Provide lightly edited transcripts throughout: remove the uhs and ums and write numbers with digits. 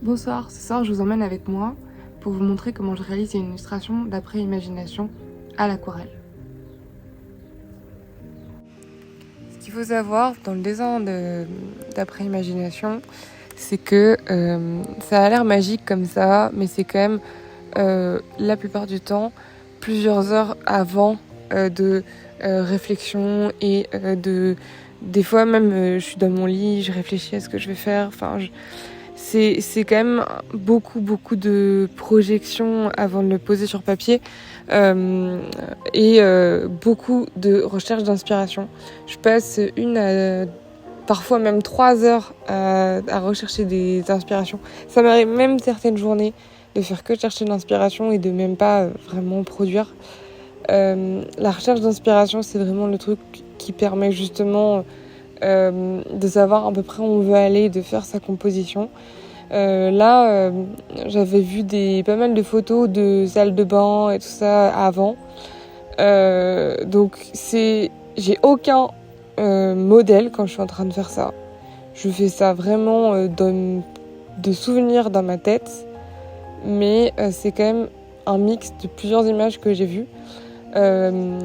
Bonsoir, ce soir je vous emmène avec moi pour vous montrer comment je réalise une illustration d'après imagination à l'aquarelle. Ce qu'il faut savoir dans le dessin d'après imagination, c'est que ça a l'air magique comme ça, mais c'est quand même la plupart du temps plusieurs heures avant de réflexion et des fois même je suis dans mon lit, je réfléchis à ce que je vais faire, c'est quand même beaucoup de projections avant de le poser sur papier et beaucoup de recherche d'inspiration. Je passe parfois même 3 heures à rechercher des inspirations. Ça m'arrive même certaines journées de faire que chercher de l'inspiration et de même pas vraiment produire. La recherche d'inspiration, c'est vraiment le truc qui permet justement de savoir à peu près où on veut aller, de faire sa composition. J'avais vu pas mal de photos de salles de bain et tout ça avant. J'ai aucun modèle quand je suis en train de faire ça. Je fais ça vraiment de souvenirs dans ma tête, mais c'est quand même un mix de plusieurs images que j'ai vues. Ce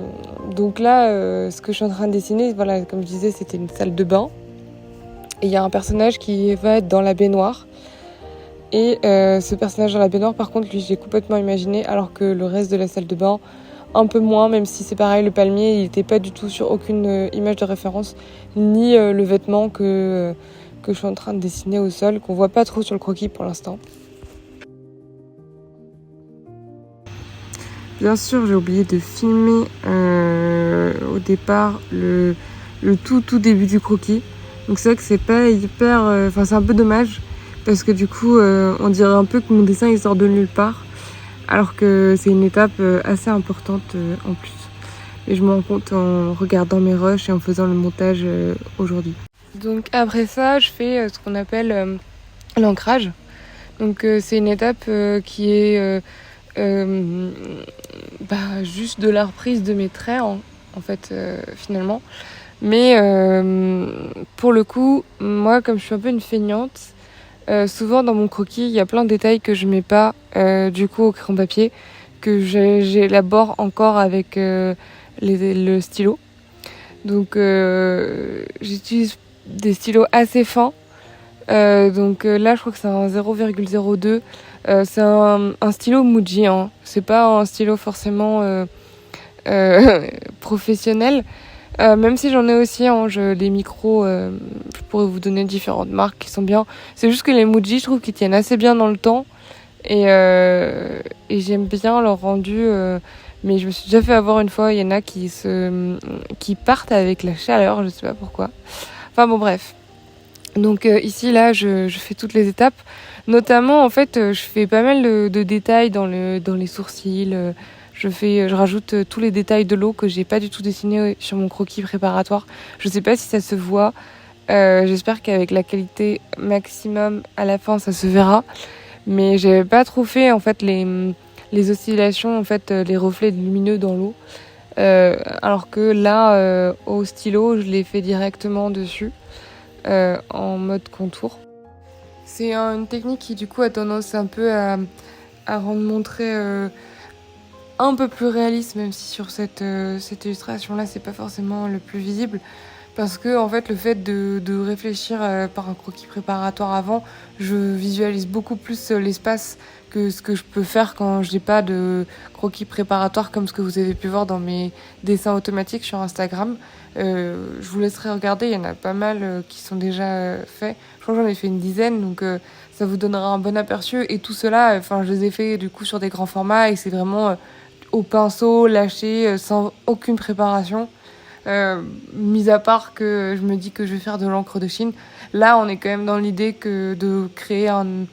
que je suis en train de dessiner, voilà, comme je disais, c'était une salle de bain. Et il y a un personnage qui va être dans la baignoire. Et ce personnage dans la baignoire, par contre, lui, j'ai complètement imaginé, alors que le reste de la salle de bain, un peu moins, même si c'est pareil, le palmier, il n'était pas du tout sur aucune image de référence, ni le vêtement que je suis en train de dessiner au sol, qu'on voit pas trop sur le croquis pour l'instant. Bien sûr, j'ai oublié de filmer au départ le tout début du croquis. Donc c'est vrai que c'est pas hyper... c'est un peu dommage, parce que du coup, on dirait un peu que mon dessin il sort de nulle part, alors que c'est une étape assez importante en plus. Et je me rends compte en regardant mes rushs et en faisant le montage aujourd'hui. Donc après ça, je fais ce qu'on appelle l'ancrage. Donc c'est une étape qui est juste de la reprise de mes traits en fait finalement. Mais pour le coup, moi comme je suis un peu une feignante, souvent dans mon croquis, il y a plein de détails que je mets pas du coup au crayon papier, que j'élabore encore avec le stylo. Donc j'utilise des stylos assez fins. Là, je crois que c'est un 0,02. C'est un stylo Muji, hein. C'est pas un stylo forcément professionnel. Même si j'en ai aussi, hein, des micros, je pourrais vous donner différentes marques qui sont bien. C'est juste que les Muji, je trouve qu'ils tiennent assez bien dans le temps. Et j'aime bien leur rendu. Mais je me suis déjà fait avoir une fois. Il y en a qui partent avec la chaleur, je sais pas pourquoi. Enfin bon, bref. Donc ici, là, je fais toutes les étapes. Notamment, en fait, je fais pas mal de détails dans les sourcils. Je rajoute tous les détails de l'eau que j'ai pas du tout dessiné sur mon croquis préparatoire. Je sais pas si ça se voit. J'espère qu'avec la qualité maximum à la fin, ça se verra. Mais j'avais pas trop fait en fait les oscillations, en fait, les reflets lumineux dans l'eau. Alors que là, au stylo, je l'ai fait directement dessus. En mode contour. C'est une technique qui du coup a tendance un peu à rendre mon trait un peu plus réaliste, même si sur cette illustration là c'est pas forcément le plus visible, parce que en fait le fait de réfléchir par un croquis préparatoire avant, je visualise beaucoup plus l'espace que ce que je peux faire quand j'ai pas de croquis préparatoire comme ce que vous avez pu voir dans mes dessins automatiques sur Instagram. Je vous laisserai regarder, il y en a pas mal qui sont déjà faits. Je crois que j'en ai fait une dizaine, donc ça vous donnera un bon aperçu. Et tout cela, je les ai fait du coup sur des grands formats et c'est vraiment au pinceau, lâché, sans aucune préparation. Mis à part que je me dis que je vais faire de l'encre de Chine. Là, on est quand même dans l'idée de créer une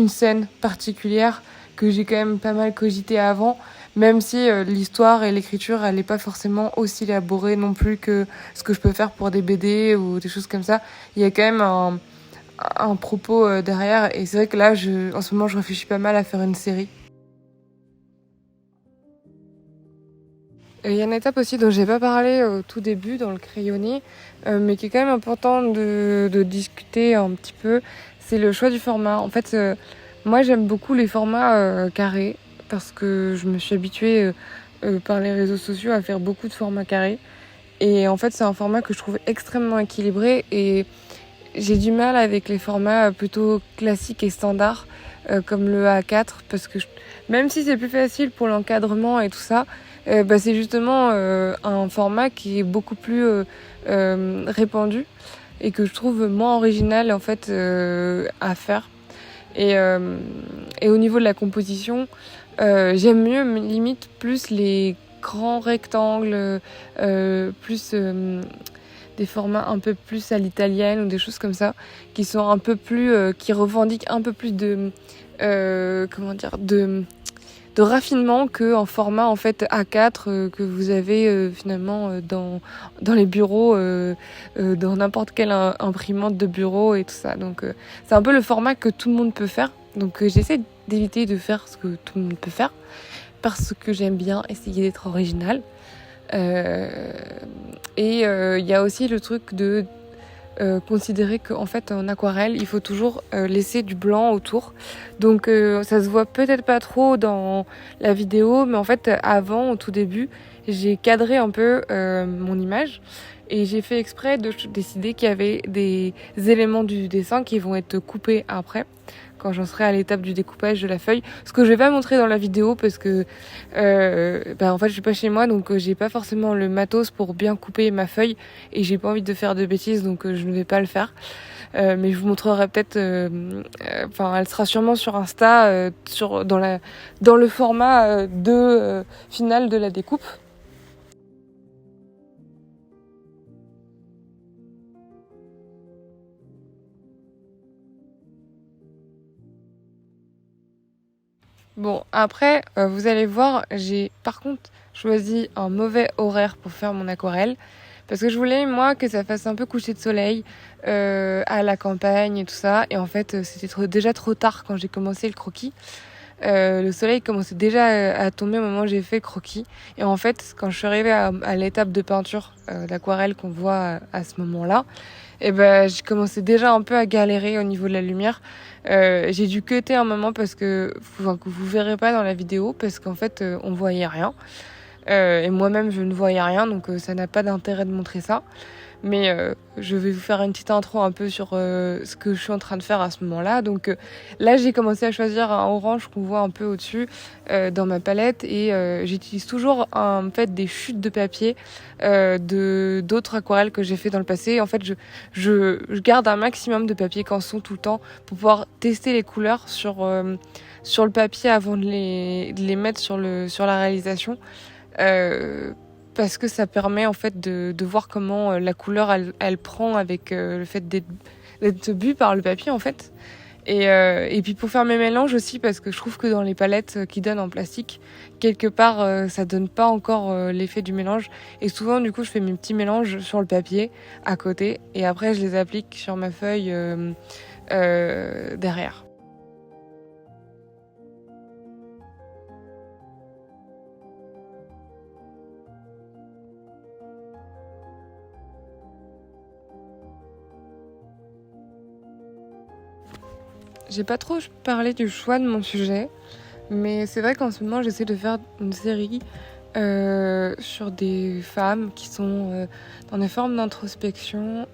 scène particulière que j'ai quand même pas mal cogité avant, même si l'histoire et l'écriture, elle n'est pas forcément aussi élaborée non plus que ce que je peux faire pour des BD ou des choses comme ça. Il y a quand même un propos derrière, et c'est vrai que là, en ce moment, je réfléchis pas mal à faire une série. Il y a une étape aussi dont j'ai pas parlé au tout début dans le crayonné, mais qui est quand même important de discuter un petit peu, c'est le choix du format. En fait, moi j'aime beaucoup les formats carrés parce que je me suis habituée par les réseaux sociaux à faire beaucoup de formats carrés. Et en fait, c'est un format que je trouve extrêmement équilibré et j'ai du mal avec les formats plutôt classiques et standards comme le A4 parce que même si c'est plus facile pour l'encadrement et tout ça, c'est justement un format qui est beaucoup plus répandu et que je trouve moins original en fait à faire. Et au niveau de la composition, j'aime mieux limite plus les grands rectangles, plus des formats un peu plus à l'italienne ou des choses comme ça, qui sont un peu plus, qui revendiquent un peu plus de, de raffinement qu'en format en fait A4 que vous avez finalement dans les bureaux, dans n'importe quelle imprimante de bureau et tout ça. Donc c'est un peu le format que tout le monde peut faire. Donc j'essaie d'éviter de faire ce que tout le monde peut faire parce que j'aime bien essayer d'être original. Et il y a aussi le truc de considérer qu'en fait en aquarelle il faut toujours laisser du blanc autour, donc ça se voit peut-être pas trop dans la vidéo, mais en fait avant, au tout début, j'ai cadré un peu mon image et j'ai fait exprès de décider qu'il y avait des éléments du dessin qui vont être coupés après quand j'en serai à l'étape du découpage de la feuille, ce que je vais pas montrer dans la vidéo parce que en fait je suis pas chez moi, donc j'ai pas forcément le matos pour bien couper ma feuille et j'ai pas envie de faire de bêtises, donc je ne vais pas le faire. Mais je vous montrerai peut-être, elle sera sûrement sur Insta, dans le format final de la découpe. Bon, après, vous allez voir, j'ai par contre choisi un mauvais horaire pour faire mon aquarelle. Parce que je voulais, moi, que ça fasse un peu coucher de soleil à la campagne et tout ça. Et en fait, c'était déjà trop tard quand j'ai commencé le croquis. Le soleil commençait déjà à tomber au moment où j'ai fait le croquis. Et en fait, quand je suis arrivée à l'étape de peinture d'aquarelle qu'on voit à ce moment-là, j'ai commencé déjà un peu à galérer au niveau de la lumière. J'ai dû cutter un moment parce que vous verrez pas dans la vidéo parce qu'en fait on voyait rien. Et moi-même je ne voyais rien, donc ça n'a pas d'intérêt de montrer ça. Mais je vais vous faire une petite intro un peu sur ce que je suis en train de faire à ce moment-là. Donc là, j'ai commencé à choisir un orange qu'on voit un peu au-dessus dans ma palette. Et j'utilise toujours en fait des chutes de papier d'autres aquarelles que j'ai fait dans le passé. En fait, je garde un maximum de papier canson tout le temps pour pouvoir tester les couleurs sur le papier avant de les mettre sur la réalisation. Parce que ça permet en fait de voir comment la couleur elle prend avec le fait d'être bu par le papier en fait. Et puis pour faire mes mélanges aussi, parce que je trouve que dans les palettes qui donnent en plastique, quelque part ça donne pas encore l'effet du mélange. Et souvent du coup je fais mes petits mélanges sur le papier à côté et après je les applique sur ma feuille derrière. J'ai pas trop parlé du choix de mon sujet, mais c'est vrai qu'en ce moment j'essaie de faire une série sur des femmes qui sont dans des formes d'introspection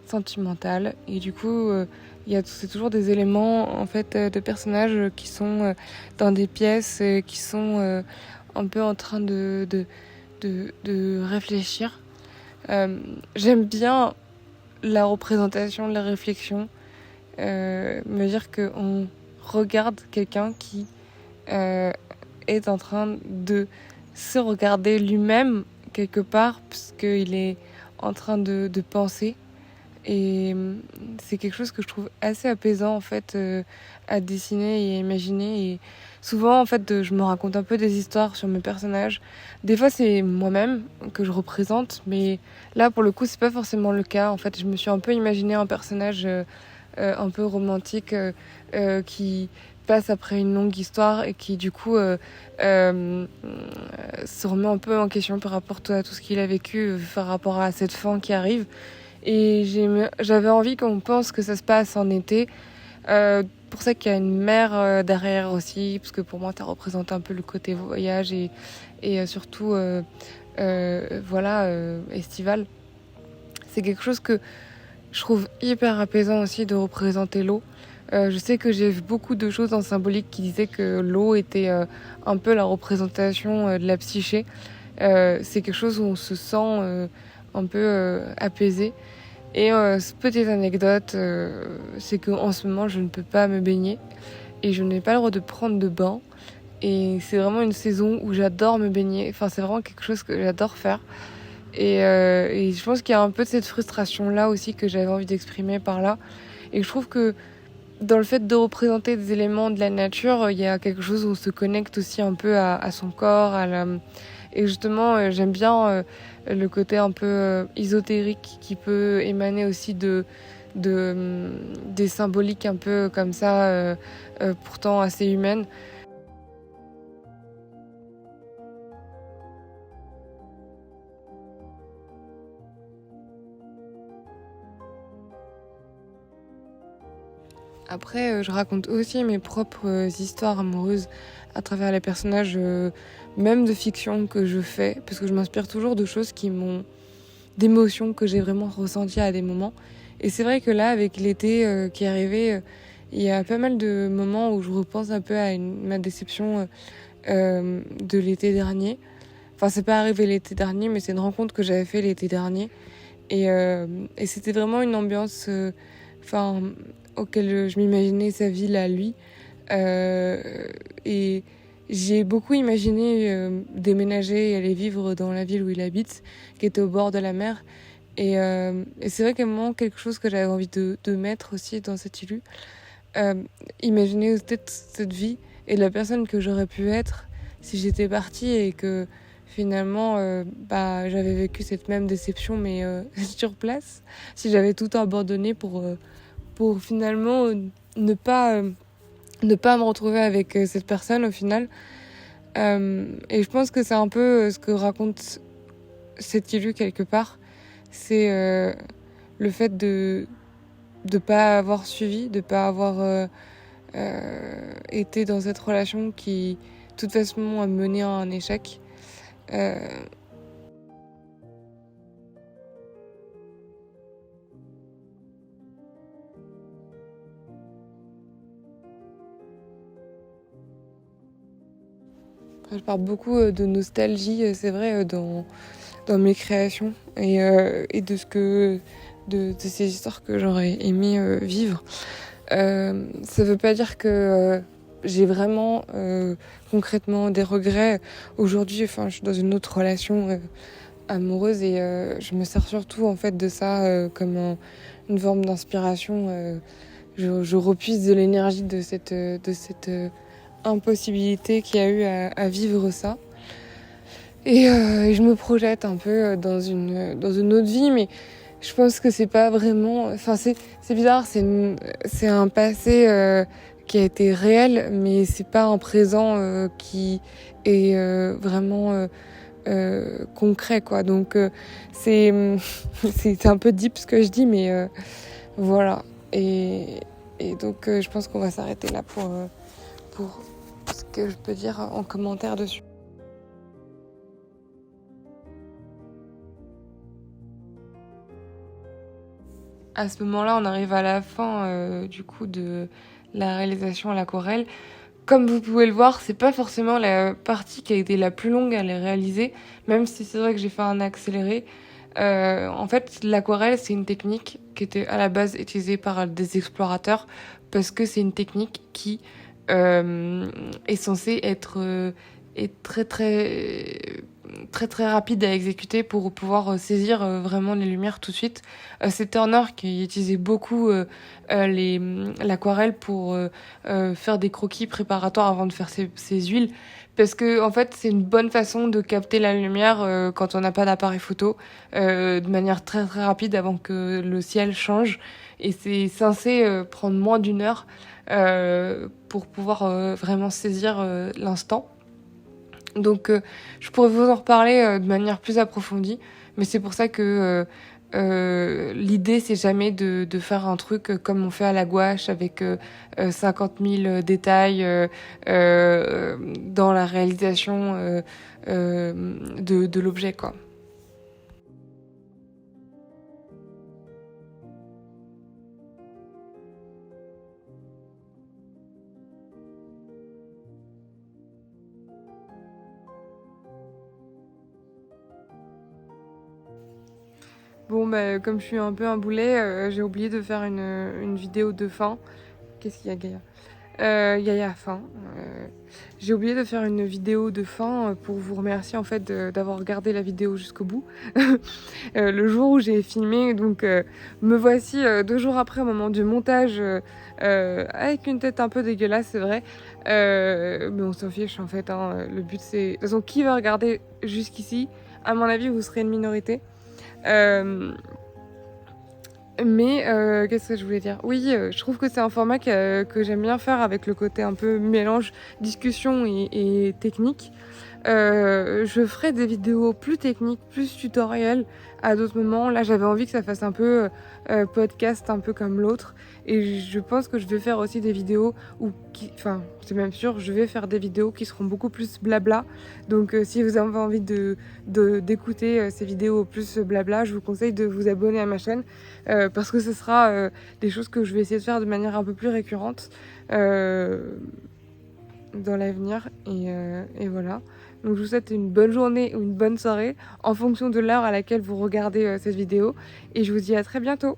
sentimentale. Et du coup, c'est toujours des éléments en fait de personnages qui sont dans des pièces, qui sont un peu en train de réfléchir. J'aime bien la représentation de la réflexion. Me dire qu'on regarde quelqu'un qui est en train de se regarder lui-même quelque part parce qu'il est en train de penser. Et c'est quelque chose que je trouve assez apaisant en fait à dessiner et à imaginer. Et souvent en fait je me raconte un peu des histoires sur mes personnages. Des fois c'est moi-même que je représente, mais là pour le coup c'est pas forcément le cas. En fait je me suis un peu imaginé un personnage un peu romantique qui passe après une longue histoire et qui du coup se remet un peu en question par rapport à tout ce qu'il a vécu par rapport à cette fin qui arrive. Et j'avais envie qu'on pense que ça se passe en été. Pour ça qu'il y a une mer derrière aussi, parce que pour moi ça représente un peu le côté voyage et surtout estival. C'est quelque chose que je trouve hyper apaisant aussi de représenter l'eau. Je sais que j'ai vu beaucoup de choses en symbolique qui disaient que l'eau était un peu la représentation de la psyché. C'est quelque chose où on se sent un peu apaisé. Et petite anecdote, c'est qu'en ce moment je ne peux pas me baigner et je n'ai pas le droit de prendre de bain. Et c'est vraiment une saison où j'adore me baigner. Enfin, c'est vraiment quelque chose que j'adore faire. Et je pense qu'il y a un peu de cette frustration-là aussi que j'avais envie d'exprimer par là. Et je trouve que dans le fait de représenter des éléments de la nature, il y a quelque chose où on se connecte aussi un peu à son corps, et justement, j'aime bien le côté un peu ésotérique qui peut émaner aussi des symboliques un peu comme ça, pourtant assez humaines. Après, je raconte aussi mes propres histoires amoureuses à travers les personnages, même de fiction que je fais, parce que je m'inspire toujours de choses d'émotions que j'ai vraiment ressenties à des moments. Et c'est vrai que là, avec l'été qui est arrivé, il y a pas mal de moments où je repense un peu à ma déception de l'été dernier. Enfin, c'est pas arrivé l'été dernier, mais c'est une rencontre que j'avais fait l'été dernier. Et c'était vraiment une ambiance enfin, auquel je m'imaginais sa ville à lui. Et j'ai beaucoup imaginé déménager et aller vivre dans la ville où il habite, qui était au bord de la mer. Et c'est vrai qu'il y a vraiment quelque chose que j'avais envie de mettre aussi dans cette illu. Imaginer peut-être cette vie et la personne que j'aurais pu être si j'étais partie et que finalement j'avais vécu cette même déception mais sur place, si j'avais tout abandonné pour finalement ne pas me retrouver avec cette personne au final. Et je pense que c'est un peu ce que raconte cette illu quelque part, c'est le fait de pas avoir suivi, de pas avoir été dans cette relation qui, de toute façon, a mené à un échec. Euh, je parle beaucoup de nostalgie, c'est vrai, dans mes créations et de ces histoires que j'aurais aimé vivre. Ça veut pas dire que j'ai vraiment concrètement des regrets. Aujourd'hui, enfin, je suis dans une autre relation amoureuse et je me sers surtout en fait de ça une forme d'inspiration. Je repuise de l'énergie de cette impossibilité qu'il y a eu à vivre ça. Et je me projette un peu dans une autre vie, mais je pense que c'est pas vraiment. Enfin, c'est bizarre, c'est un passé qui a été réel, mais c'est pas un présent qui est vraiment concret, quoi. Donc, c'est c'est un peu deep ce que je dis, mais voilà. Et donc, je pense qu'on va s'arrêter là pour ce que je peux dire en commentaire dessus. À ce moment-là, on arrive à la fin du coup de la réalisation à l'aquarelle. Comme vous pouvez le voir, c'est pas forcément la partie qui a été la plus longue à les réaliser, même si c'est vrai que j'ai fait un accéléré. En fait, l'aquarelle, c'est une technique qui était à la base utilisée par des explorateurs parce que c'est une technique qui est censée être très très très très rapide à exécuter pour pouvoir saisir vraiment les lumières tout de suite. C'est Turner qui utilisait beaucoup l'aquarelle pour faire des croquis préparatoires avant de faire ses huiles. Parce que en fait, c'est une bonne façon de capter la lumière quand on n'a pas d'appareil photo de manière très très rapide avant que le ciel change. Et c'est censé prendre moins d'une heure pour pouvoir vraiment saisir l'instant. Donc je pourrais vous en reparler de manière plus approfondie, mais c'est pour ça que l'idée c'est jamais de faire un truc comme on fait à la gouache avec 50 000 détails dans la réalisation de l'objet, quoi. Bon, bah, comme je suis un peu un boulet, j'ai oublié de faire une vidéo de fin. Qu'est-ce qu'il y a, Gaïa? Yaya fin. J'ai oublié de faire une vidéo de fin pour vous remercier en fait d'avoir regardé la vidéo jusqu'au bout. Le jour où j'ai filmé, donc me voici 2 jours après au moment du montage avec une tête un peu dégueulasse, c'est vrai. Mais on s'en fiche en fait, hein. Le but c'est... De toute façon, qui va regarder jusqu'ici? À mon avis, vous serez une minorité. Euh, mais qu'est-ce que je voulais dire? Oui, je trouve que c'est un format que j'aime bien faire avec le côté un peu mélange discussion et technique. Je ferai des vidéos plus techniques, plus tutoriels à d'autres moments. Là, j'avais envie que ça fasse un peu podcast, un peu comme l'autre. Et je pense que je vais faire aussi des vidéos enfin, c'est même sûr, je vais faire des vidéos qui seront beaucoup plus blabla. Donc, si vous avez envie d'écouter ces vidéos plus blabla, je vous conseille de vous abonner à ma chaîne parce que ce sera des choses que je vais essayer de faire de manière un peu plus récurrente dans l'avenir. Et voilà. Donc je vous souhaite une bonne journée ou une bonne soirée en fonction de l'heure à laquelle vous regardez cette vidéo. Et je vous dis à très bientôt.